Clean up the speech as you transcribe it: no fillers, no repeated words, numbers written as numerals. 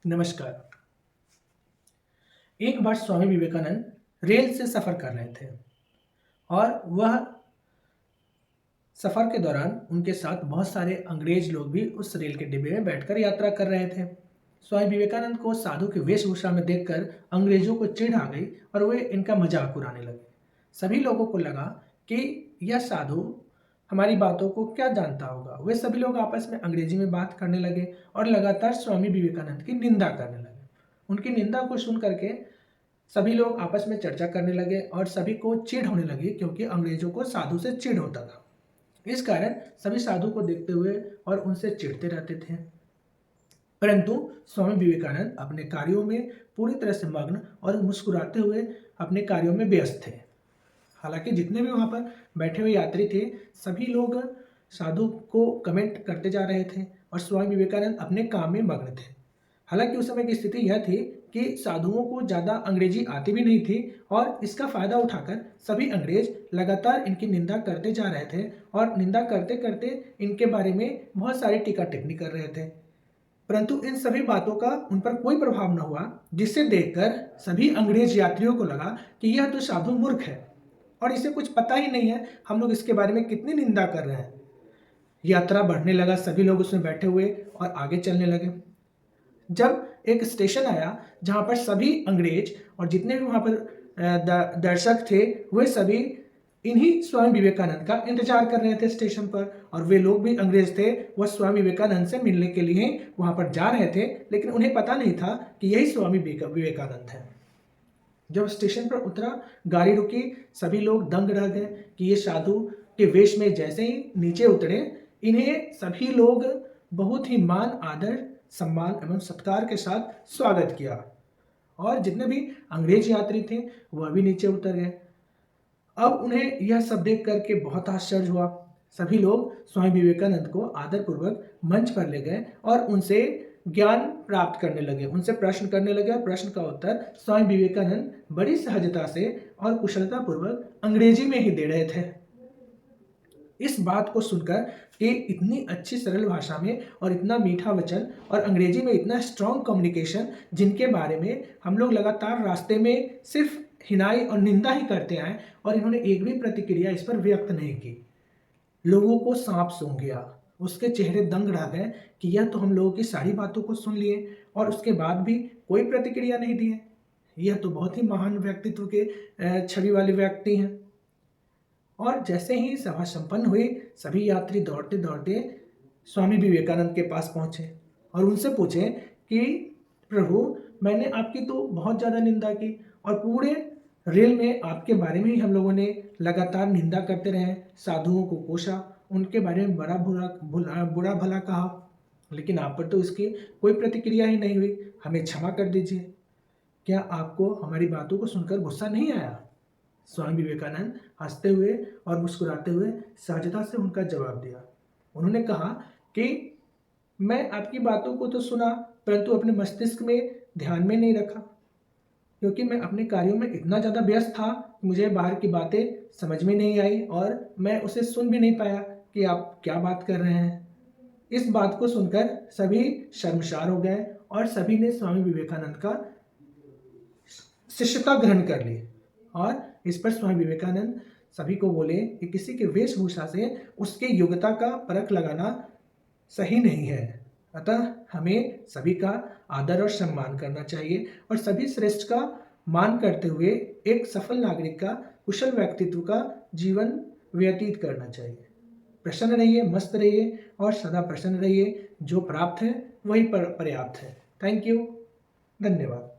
नमस्कार। एक बार स्वामी विवेकानंद रेल से सफ़र कर रहे थे और वह सफ़र के दौरान उनके साथ बहुत सारे अंग्रेज लोग भी उस रेल के डिब्बे में बैठकर यात्रा कर रहे थे। स्वामी विवेकानंद को साधु की वेशभूषा में देखकर अंग्रेजों को चिढ़ आ गई और वे इनका मजाक उड़ाने लगे। सभी लोगों को लगा कि यह साधु हमारी बातों को क्या जानता होगा। वे सभी लोग आपस में अंग्रेजी में बात करने लगे और लगातार स्वामी विवेकानंद की निंदा करने लगे। उनकी निंदा को सुन करके सभी लोग आपस में चर्चा करने लगे और सभी को चिढ़ होने लगी, क्योंकि अंग्रेजों को साधु से चिढ़ होता था। इस कारण सभी साधु को देखते हुए और उनसे चिढ़ते रहते थे। परंतु स्वामी विवेकानंद अपने कार्यों में पूरी तरह से मग्न और मुस्कुराते हुए अपने कार्यों में व्यस्त थे। हालांकि जितने भी वहाँ पर बैठे हुए यात्री थे, सभी लोग साधु को कमेंट करते जा रहे थे और स्वामी विवेकानंद अपने काम में मग्न थे। हालांकि उस समय की स्थिति यह थी कि साधुओं को ज़्यादा अंग्रेजी आती भी नहीं थी और इसका फ़ायदा उठाकर सभी अंग्रेज लगातार इनकी निंदा करते जा रहे थे और निंदा करते करते इनके बारे में बहुत सारी टीका टिप्पणी कर रहे थे। परंतु इन सभी बातों का उन पर कोई प्रभाव न हुआ, जिससे देखकर सभी अंग्रेज यात्रियों को लगा कि यह तो साधु मूर्ख है और इसे कुछ पता ही नहीं है हम लोग इसके बारे में कितनी निंदा कर रहे हैं। यात्रा बढ़ने लगा, सभी लोग उसमें बैठे हुए और आगे चलने लगे। जब एक स्टेशन आया जहाँ पर सभी अंग्रेज और जितने भी वहाँ पर दर्शक थे, वे सभी इन्हीं स्वामी विवेकानंद का इंतजार कर रहे थे स्टेशन पर। और वे लोग भी अंग्रेज थे, वह स्वामी विवेकानंद से मिलने के लिए वहाँ पर जा रहे थे, लेकिन उन्हें पता नहीं था कि यही स्वामी विवेकानंद है। जब स्टेशन पर उतरा, गाड़ी रुकी, सभी लोग दंग रह गए कि ये साधु के वेश में जैसे ही नीचे उतरे, इन्हें सभी लोग बहुत ही मान, आदर, सम्मान एवं सत्कार के साथ स्वागत किया और जितने भी अंग्रेज यात्री थे वह भी नीचे उतर गए। अब उन्हें यह सब देख करके बहुत आश्चर्य हुआ। सभी लोग स्वामी विवेकानंद को आदरपूर्वक मंच पर ले गए और उनसे ज्ञान प्राप्त करने लगे, उनसे प्रश्न करने लगे और प्रश्न का उत्तर स्वामी विवेकानंद बड़ी सहजता से और कुशलतापूर्वक अंग्रेजी में ही दे रहे थे। इस बात को सुनकर कि इतनी अच्छी सरल भाषा में और इतना मीठा वचन और अंग्रेजी में इतना स्ट्रॉन्ग कम्युनिकेशन, जिनके बारे में हम लोग लगातार रास्ते में सिर्फ हिनाई और निंदा ही करते आए और इन्होंने एक भी प्रतिक्रिया इस पर व्यक्त नहीं की। लोगों को सांप सूंघ गया, उसके चेहरे दंग रह गए कि यह तो हम लोगों की सारी बातों को सुन लिए और उसके बाद भी कोई प्रतिक्रिया नहीं दी है। यह तो बहुत ही महान व्यक्तित्व के छवि वाले व्यक्ति हैं। और जैसे ही सभा संपन्न हुई, सभी यात्री दौड़ते दौड़ते स्वामी विवेकानंद के पास पहुंचे और उनसे पूछे कि प्रभु, मैंने आपकी तो बहुत ज़्यादा निंदा की और पूरे रेल में आपके बारे में ही हम लोगों ने लगातार निंदा करते रहे, साधुओं को कोसा, उनके बारे में बड़ा बुरा भला कहा, लेकिन आप पर तो इसकी कोई प्रतिक्रिया ही नहीं हुई। हमें क्षमा कर दीजिए। क्या आपको हमारी बातों को सुनकर गुस्सा नहीं आया? स्वामी विवेकानंद हंसते हुए और मुस्कुराते हुए सहजता से उनका जवाब दिया। उन्होंने कहा कि मैं आपकी बातों को तो सुना, परंतु अपने मस्तिष्क में ध्यान में नहीं रखा, क्योंकि मैं अपने कार्यों में इतना ज़्यादा व्यस्त था कि मुझे बाहर की बातें समझ में नहीं आई और मैं उसे सुन भी नहीं पाया कि आप क्या बात कर रहे हैं। इस बात को सुनकर सभी शर्मसार हो गए और सभी ने स्वामी विवेकानंद का शिष्यता ग्रहण कर ली। और इस पर स्वामी विवेकानंद सभी को बोले कि किसी के वेशभूषा से उसके योग्यता का परख लगाना सही नहीं है, अतः हमें सभी का आदर और सम्मान करना चाहिए और सभी श्रेष्ठ का मान करते हुए एक सफल नागरिक का, कुशल व्यक्तित्व का जीवन व्यतीत करना चाहिए। प्रसन्न रहिए, मस्त रहिए और सदा प्रसन्न रहिए। जो प्राप्त है वही पर्याप्त है। Thank you. धन्यवाद।